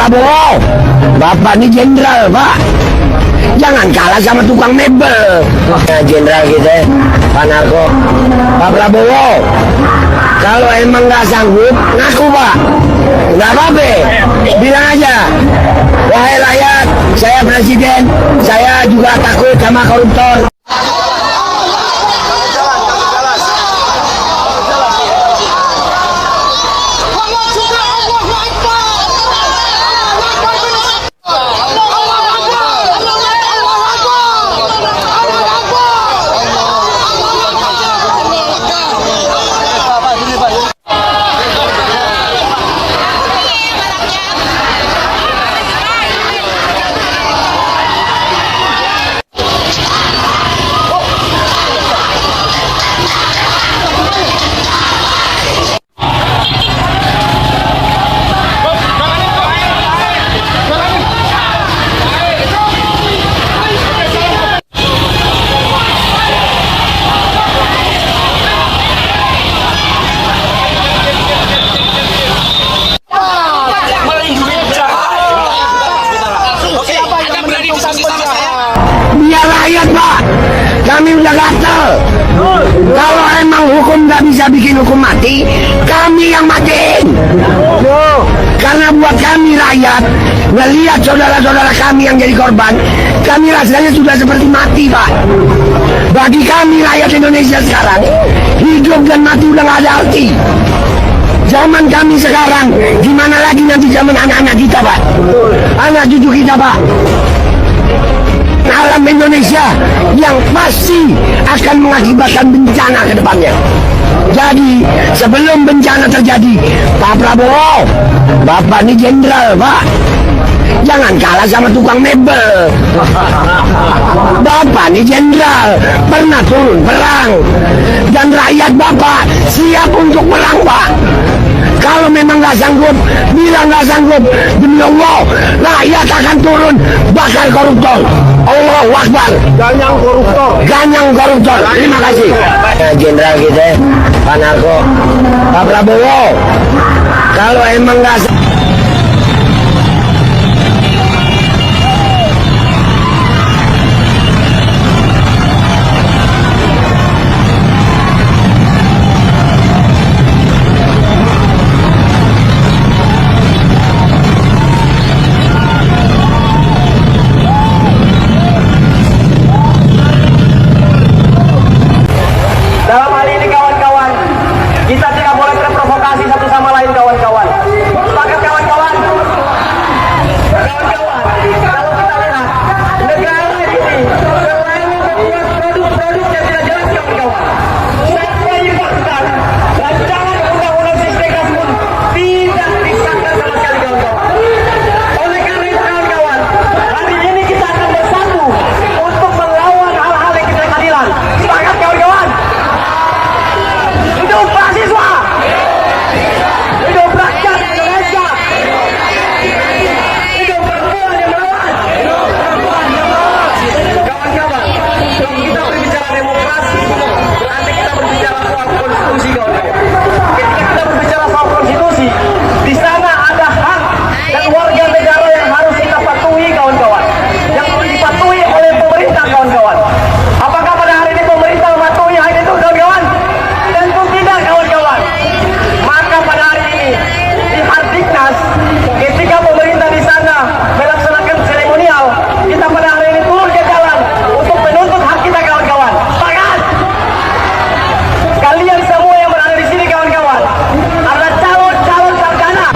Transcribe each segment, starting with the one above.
Prabowo, Bapak ini jenderal, Pak. Jangan kalah sama tukang mebel. Jenderal kita, Pak Narko. Pak Prabowo, kalau emang nggak sanggup, ngaku, Pak. Nggak apa-apa, bilang aja. Wahai rakyat, saya presiden, saya juga takut sama koruptor. Biar rakyat, Pak, kami udah gatel. Kalau emang hukum nggak bisa bikin hukum mati, kami yang matiin. Karena buat kami rakyat, melihat saudara-saudara kami yang jadi korban, kami rasanya sudah seperti mati, Pak. Bagi kami rakyat Indonesia sekarang, hidup dan mati udah nggak ada arti. Zaman kami sekarang, gimana lagi nanti zaman anak-anak kita, Pak? Anak cucu kita, Pak. Alam Indonesia yang pasti akan mengakibatkan bencana ke depannya. Jadi sebelum bencana terjadi, Pak Prabowo, Bapak ini jenderal, Pak. Jangan kalah sama tukang mebel. Bapak ini jenderal, pernah turun perang. Dan rakyat Bapak siap untuk perang, Pak. Kalau memang nggak sanggup, bilang nggak sanggup. Demi Allah, rakyat akan turun bakal koruptor. Allahu Akbar. Ganyang koruptor. Ganyang koruptor. Terima kasih. Jenderal kita, Pak Narko. Pak Prabowo, kalau emang nggak Dalam hal ini kawan-kawan, kita tidak boleh terprovokasi satu sama lain kawan-kawan. Sepakat kawan-kawan? Kawan-kawan, kalau kita lihat negara ini selain membuat produk-produk yang tidak jelas kawan-kawan, sampai dipaksakan rancangan undang-undang Sisdekas pun tidak disahkan sama sekali kawan-kawan. Oleh karena itu kawan-kawan, hari ini kita akan bersatu untuk melawan hal-hal yang tidak keadilan. Sepakat kawan-kawan? Hidup mahasiswa! Hidup rakyat Indonesia! Hidup perempuan yang melawan! Kawan-kawan, kalau kita berbicara demokrasi, berarti kita berbicara soal konstitusi, kawan-kawan. Ketika kita berbicara soal konstitusi, di sana ada hak dan warga negara yang harus kita patuhi, kawan-kawan. Yang dipatuhi oleh pemerintah, kawan-kawan. Apakah pada hari ini pemerintah mematuhi hal itu, kawan-kawan? Tentu tidak, kawan-kawan. Maka pada hari ini di Hardiknas, ketika pemerintah di sana melaksanakan seremonial, kita pada hari ini turun ke jalan untuk menuntut hak kita, kawan-kawan. Sepakat? Kalian semua yang berada di sini, kawan-kawan, adalah calon-calon sarjana.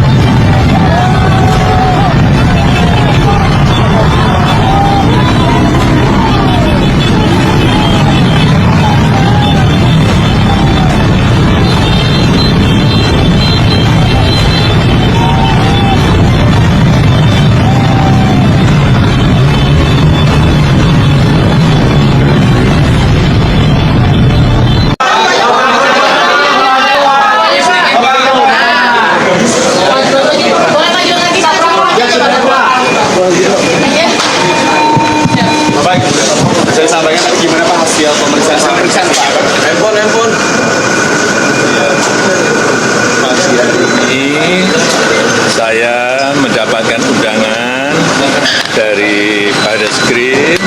Baik, saya sampaikan tadi gimana Pak hasil pemeriksaan Pak? Handphone. Pagi hari ini saya mendapatkan undangan dari Barreskrim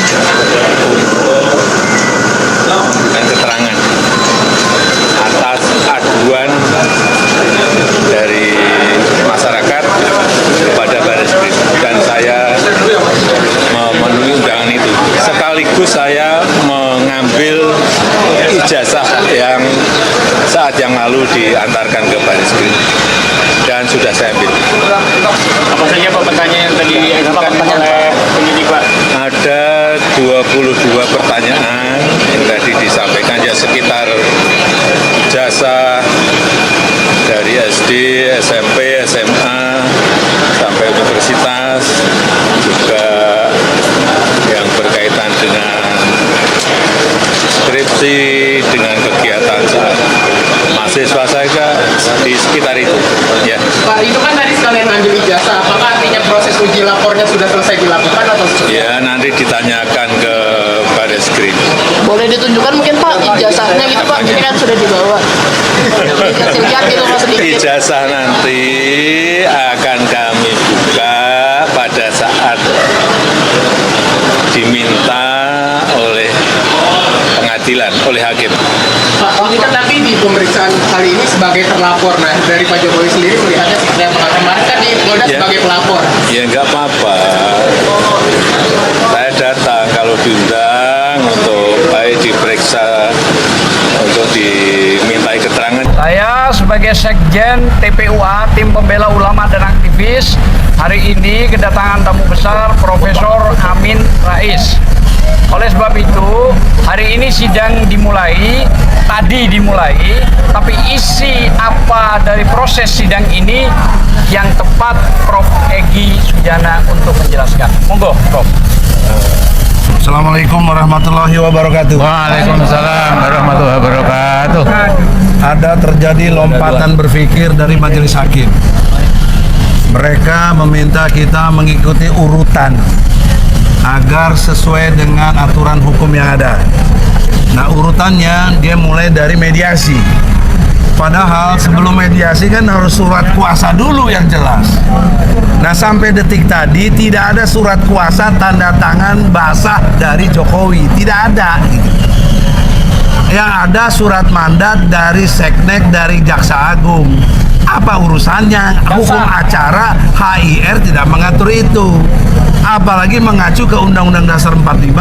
dan keterangan atas aduan dari masyarakat kepada Barreskrim, dan saya memenuhi undangan itu. Sekaligus saya mengambil ijazah yang saat yang lalu diantarkan ke Barreskrim dan sudah saya ambil. Apa saja Pak pertanyaan yang tadi diajukan oleh penyidik Pak? Ada 22 pertanyaan yang tadi disampaikan, ya sekitar jasa dari SD, SMP, SMA sampai universitas, juga yang berkaitan dengan skripsi, dengan kegiatan saat mahasiswa saya di sekitar itu. Ya. Pak, itu kan tadi sekalian ambil ijazah, apakah artinya proses uji lapornya sudah selesai dilakukan atau Ya, nanti ditanyakan ke Barreskrim. Boleh ditunjukkan mungkin Pak ijazahnya gitu Pak, ini kan sudah dibawa. Dikasih lihat gitu Pak sedikit. Ijazah nanti akan kami buka pada saat diminta oleh pengadilan, oleh hakim. Pak, ini kan tapi di pemeriksaan kali ini sebagai terlapor. Nah, dari Pak Jokowi sendiri melihatnya seperti apa? Kemarin kan di Polda Ya. sebagai pelapor. Ya nggak apa-apa. Saya datang kalau diundang untuk baik diperiksa, untuk dimintai keterangan. Saya sebagai Sekjen TPUA, Tim Pembela Ulama dan Aktivis, hari ini kedatangan tamu besar Profesor Amin Rais. Oleh sebab itu, hari ini sidang tadi dimulai, tapi isi apa dari proses sidang ini yang tepat Prof. Egy Sujana untuk menjelaskan. Monggo, Prof. Assalamualaikum warahmatullahi wabarakatuh. Waalaikumsalam warahmatullahi wabarakatuh. Ada terjadi lompatan berpikir dari majelis hakim. Mereka meminta kita mengikuti urutan agar sesuai dengan aturan hukum yang ada. Nah, urutannya dia mulai dari mediasi. Padahal sebelum mediasi kan harus surat kuasa dulu yang jelas. Nah, sampai detik tadi tidak ada surat kuasa tanda tangan basah dari Jokowi, tidak ada. Yang ada surat mandat dari Seknek, dari Jaksa Agung. Apa urusannya? Hukum acara HIR tidak mengatur itu. Apalagi mengacu ke Undang-Undang Dasar 45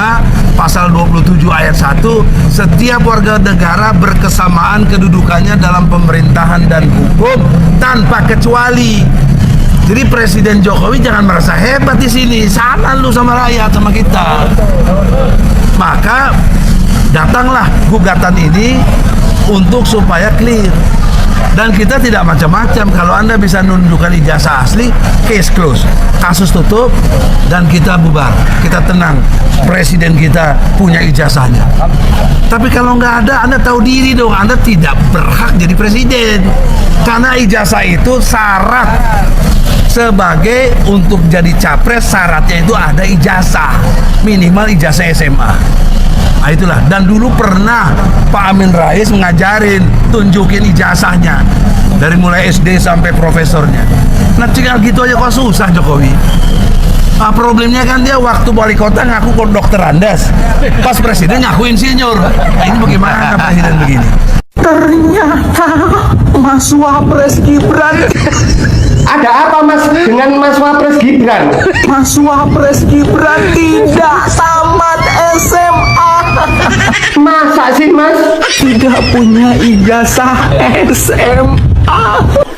pasal 27 ayat 1, setiap warga negara berkesamaan kedudukannya dalam pemerintahan dan hukum tanpa kecuali. Jadi Presiden Jokowi jangan merasa hebat di sini, sama lu sama rakyat, sama kita. Maka datanglah gugatan ini untuk supaya clear. Dan kita tidak macam-macam. Kalau Anda bisa menunjukkan ijazah asli, case close, kasus tutup, dan kita bubar, kita tenang. Presiden kita punya ijazahnya. Tapi kalau nggak ada, Anda tahu diri dong, Anda tidak berhak jadi presiden. Karena ijazah itu syarat sebagai untuk jadi capres, syaratnya itu ada ijazah, minimal ijazah SMA. Nah, itulah. Dan dulu pernah Pak Amin Rais ngajarin, tunjukin ijazahnya dari mulai SD sampai profesornya. Nah, tinggal gitu aja kok susah Jokowi. Nah, problemnya kan dia waktu wali kota ngaku dokter Andes, pas presiden ngaku insinyur. Nah, ini bagaimana presiden begini? Ternyata Mas Wapres Gibran. Ada apa Mas dengan Mas Wapres Gibran? Mas Wapres Gibran tidak tamat SMA. Masa sih Mas? Tidak punya ijazah SMA.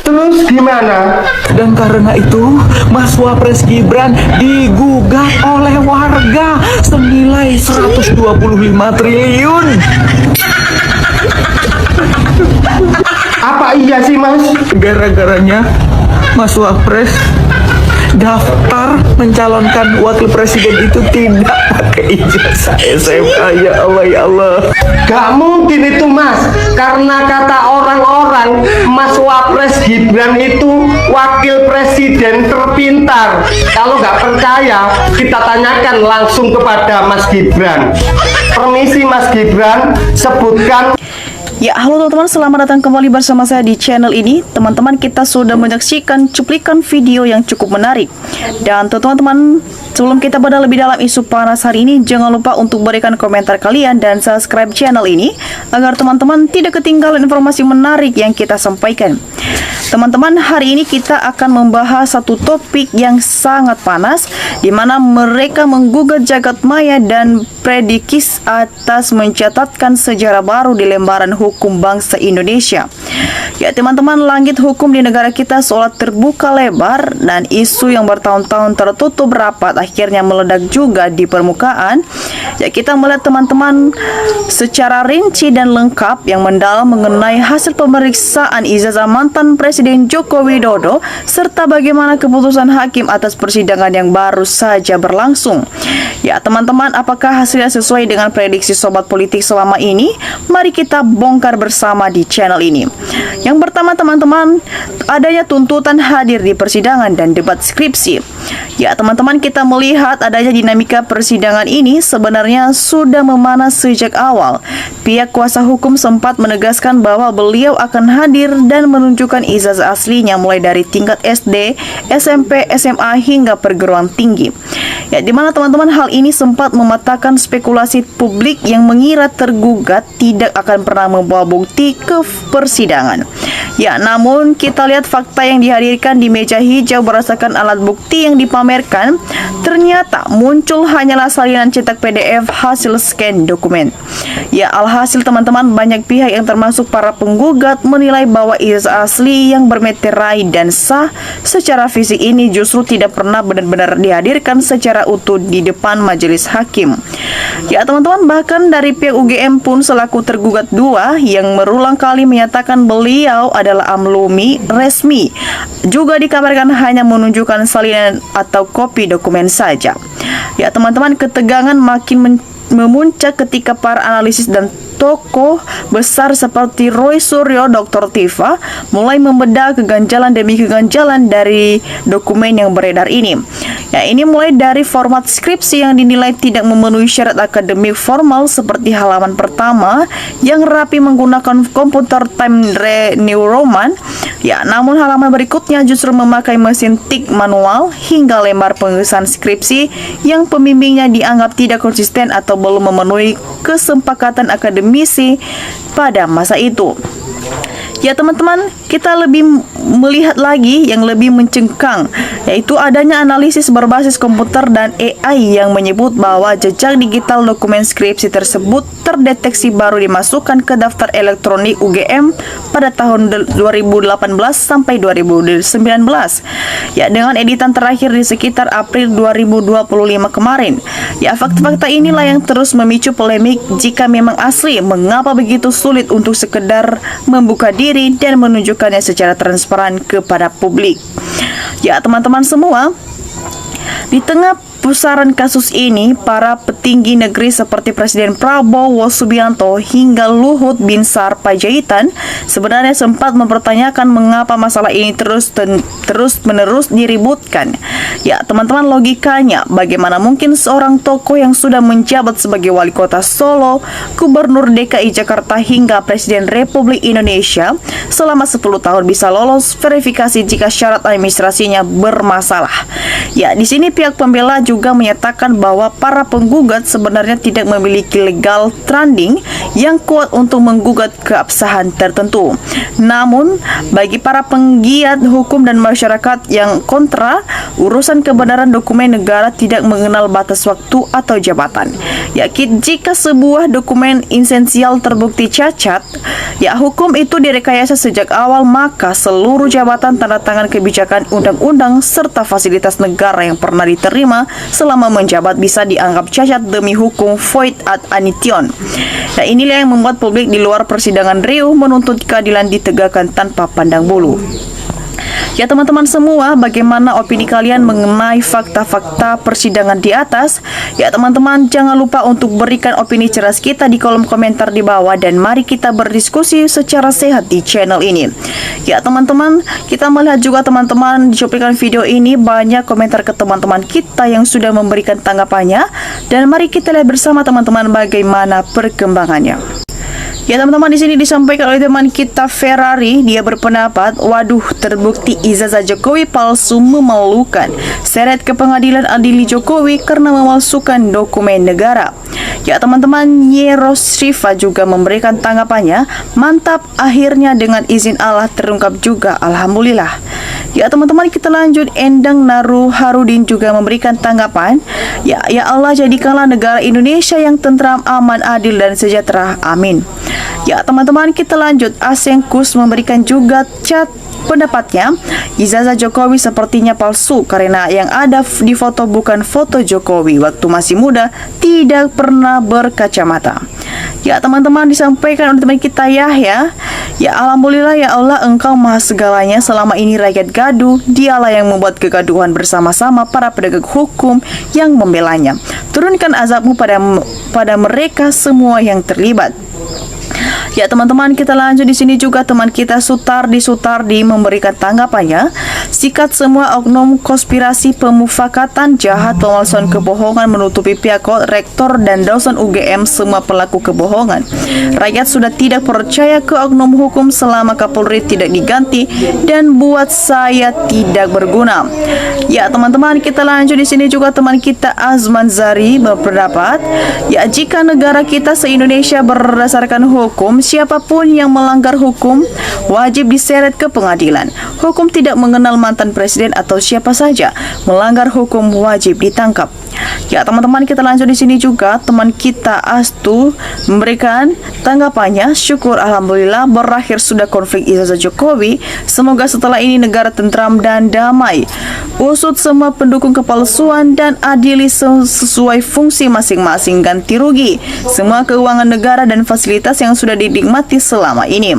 Terus gimana? Dan karena itu Mas Wapres Gibran digugat oleh warga senilai 125 triliun. Apa iya sih Mas? Gara-garanya Mas Wapres daftar mencalonkan wakil presiden itu tidak pakai ijazah SMA. Ya Allah, ya Allah. Gak mungkin itu Mas, karena kata orang-orang Mas Wapres Gibran itu wakil presiden terpintar. Kalau nggak percaya, kita tanyakan langsung kepada Mas Gibran. Permisi Mas Gibran, sebutkan. Ya, halo teman-teman, selamat datang kembali bersama saya di channel ini. Teman-teman, kita sudah menyaksikan cuplikan video yang cukup menarik. Dan teman-teman, sebelum kita pada lebih dalam isu panas hari ini, jangan lupa untuk berikan komentar kalian dan subscribe channel ini agar teman-teman tidak ketinggalan informasi menarik yang kita sampaikan. Teman-teman, hari ini kita akan membahas satu topik yang sangat panas, di mana mereka menggugat jagat maya dan predikis atas mencatatkan sejarah baru di lembaran hukum bangsa Indonesia. Ya teman-teman, langit hukum di negara kita seolah terbuka lebar dan isu yang bertahun-tahun tertutup rapat akhirnya meledak juga di permukaan. Ya, kita melihat teman-teman secara rinci dan lengkap yang mendalam mengenai hasil pemeriksaan ijazah mantan Presiden Joko Widodo serta bagaimana keputusan hakim atas persidangan yang baru saja berlangsung. Ya teman-teman, apakah hasilnya sesuai dengan prediksi sobat politik selama ini? Mari kita bongkar bersama di channel ini. Yang pertama teman-teman, adanya tuntutan hadir di persidangan dan debat skripsi. Ya teman-teman, kita melihat adanya dinamika persidangan ini sebenarnya sudah memanas sejak awal. Pihak kuasa hukum sempat menegaskan bahwa beliau akan hadir dan menunjukkan ijazah aslinya mulai dari tingkat SD, SMP, SMA hingga perguruan tinggi. Ya, dimana teman-teman hal ini sempat mematahkan spekulasi publik yang mengira tergugat tidak akan pernah membawa bukti ke persidangan. Ya, namun kita lihat fakta yang dihadirkan di meja hijau berdasarkan alat bukti yang dipamerkan, ternyata muncul hanyalah salinan cetak PDF hasil scan dokumen. Ya, alhasil teman-teman, banyak pihak yang termasuk para penggugat menilai bahwa ijazah asli yang bermeterai dan sah secara fisik ini justru tidak pernah benar-benar dihadirkan secara utuh di depan majelis hakim. Ya teman-teman, bahkan dari pihak UGM pun selaku tergugat 2 yang berulang kali menyatakan beliau adalah amlumi resmi, juga dikabarkan hanya menunjukkan salinan atau kopi dokumen saja. Ya teman-teman, ketegangan makin memuncak ketika para analisis dan tokoh besar seperti Roy Suryo, Dr. Tifa mulai membedah keganjalan demi keganjalan dari dokumen yang beredar ini. Ya, ini mulai dari format skripsi yang dinilai tidak memenuhi syarat akademik formal seperti halaman pertama yang rapi menggunakan komputer Time New Roman. Ya, namun halaman berikutnya justru memakai mesin tik manual hingga lembar pengesahan skripsi yang pembimbingnya dianggap tidak konsisten atau belum memenuhi kesepakatan akademisi pada masa itu. Ya teman-teman, kita lebih melihat lagi yang lebih mencengkang, yaitu adanya analisis berbasis komputer dan AI yang menyebut bahwa jejak digital dokumen skripsi tersebut terdeteksi baru dimasukkan ke daftar elektronik UGM pada tahun 2018 sampai 2019. Ya, dengan editan terakhir di sekitar April 2025 kemarin. Ya, fakta-fakta inilah yang terus memicu polemik. Jika memang asli, mengapa begitu sulit untuk sekedar membuka diri dan menunjukkannya secara transparan kepada publik? Ya teman-teman semua, di tengah pusaran kasus ini, para petinggi negeri seperti Presiden Prabowo Subianto hingga Luhut Binsar Panjaitan sebenarnya sempat mempertanyakan mengapa masalah ini terus-menerus diributkan. Ya teman-teman, logikanya bagaimana mungkin seorang tokoh yang sudah menjabat sebagai wali kota Solo, gubernur DKI Jakarta hingga Presiden Republik Indonesia selama 10 tahun bisa lolos verifikasi jika syarat administrasinya bermasalah. Ya, di sini pihak pembela juga menyatakan bahwa para penggugat sebenarnya tidak memiliki legal standing yang kuat untuk menggugat keabsahan tertentu. Namun, bagi para penggiat hukum dan masyarakat yang kontra, urusan kebenaran dokumen negara tidak mengenal batas waktu atau jabatan. Ya, jika sebuah dokumen esensial terbukti cacat, ya hukum itu direkayasa sejak awal, maka seluruh jabatan, tanda tangan kebijakan, undang-undang, serta fasilitas negara yang pernah diterima selama menjabat bisa dianggap cacat demi hukum void ad anition. Nah, inilah yang membuat publik di luar persidangan riuh menuntut keadilan ditegakkan tanpa pandang bulu. Ya teman-teman semua, bagaimana opini kalian mengenai fakta-fakta persidangan di atas? Ya teman-teman, jangan lupa untuk berikan opini ceras kita di kolom komentar di bawah dan mari kita berdiskusi secara sehat di channel ini. Ya teman-teman, kita melihat juga teman-teman di cuplikan video ini banyak komentar ke teman-teman kita yang sudah memberikan tanggapannya dan mari kita lihat bersama teman-teman bagaimana perkembangannya. Ya teman-teman, di sini disampaikan oleh teman kita Ferrari. Dia berpendapat, waduh, terbukti ijazah Jokowi palsu memalukan. Seret ke pengadilan adili Jokowi karena memalsukan dokumen negara. Ya teman-teman, Yeros Rifa juga memberikan tanggapannya, mantap, akhirnya dengan izin Allah terungkap juga, alhamdulillah. Ya teman-teman, kita lanjut. Endang Naru Harudin juga memberikan tanggapan, ya Allah, jadikanlah negara Indonesia yang tentram, aman, adil dan sejahtera, amin. Ya teman-teman, kita lanjut. Asengkus memberikan juga chat pendapatnya, ijazah Jokowi sepertinya palsu karena yang ada di foto bukan foto Jokowi waktu masih muda, tidak pernah berkacamata. Ya teman-teman, disampaikan oleh teman kita Yahya, ya alhamdulillah ya Allah, engkau maha segalanya, selama ini rakyat gaduh, dialah yang membuat kegaduhan bersama-sama para penegak hukum yang membelanya. Turunkan azabmu pada mereka semua yang terlibat. Ya teman-teman, kita lanjut. Di sini juga teman kita Sutardi memberikan tanggapannya, sikat semua oknum konspirasi pemufakatan jahat pemalsuan kebohongan menutupi pihak rektor dan dosen UGM, semua pelaku kebohongan. Rakyat sudah tidak percaya ke oknum hukum selama Kapolri tidak diganti dan buat saya tidak berguna. Ya teman-teman, kita lanjut. Di sini juga teman kita Azman Zari berpendapat, ya jika negara kita se-Indonesia berdasarkan hukum, siapapun yang melanggar hukum wajib diseret ke pengadilan. Hukum tidak mengenal mantan presiden atau siapa saja. Melanggar hukum wajib ditangkap. Ya teman-teman, kita lanjut. Di sini juga teman kita Astu memberikan tanggapannya, syukur alhamdulillah berakhir sudah konflik ijazah Jokowi. Semoga setelah ini negara tentram dan damai. Usut semua pendukung kepalsuan dan adili sesuai fungsi masing-masing, ganti rugi semua keuangan negara dan fasilitas yang sudah dinikmati selama ini.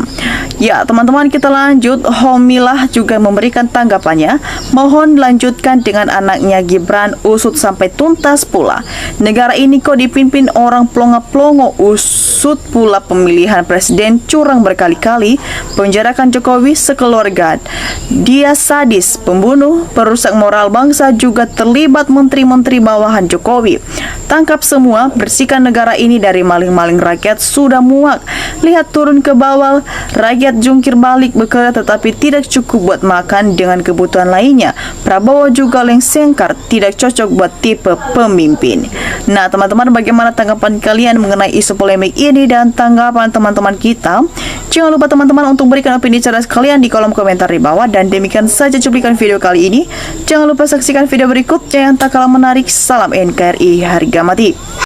Ya teman-teman, kita lanjut. Homilah juga memberikan tanggapannya, mohon lanjutkan dengan anaknya Gibran, usut sampai tuntas pula. Negara ini kok dipimpin orang plongo-plongo, usut pula pemilihan presiden curang berkali-kali, penjarakan Jokowi sekeluarga. Dia sadis, pembunuh, perusak moral bangsa, juga terlibat menteri-menteri bawahan Jokowi. Tangkap semua, bersihkan negara ini dari maling-maling rakyat, sudah muak. Lihat turun ke bawah, rakyat jungkir balik bekerja tetapi tidak cukup buat makan dengan kebutuhan lainnya. Prabowo juga lengsengkar, tidak cocok buat tipe pemimpin. Nah teman-teman, bagaimana tanggapan kalian mengenai isu polemik ini dan tanggapan teman-teman kita? Jangan lupa teman-teman untuk berikan opini cerdas kalian di kolom komentar di bawah. Dan demikian saja cuplikan video kali ini. Jangan lupa saksikan video berikutnya yang tak kalah menarik. Salam NKRI harga mati.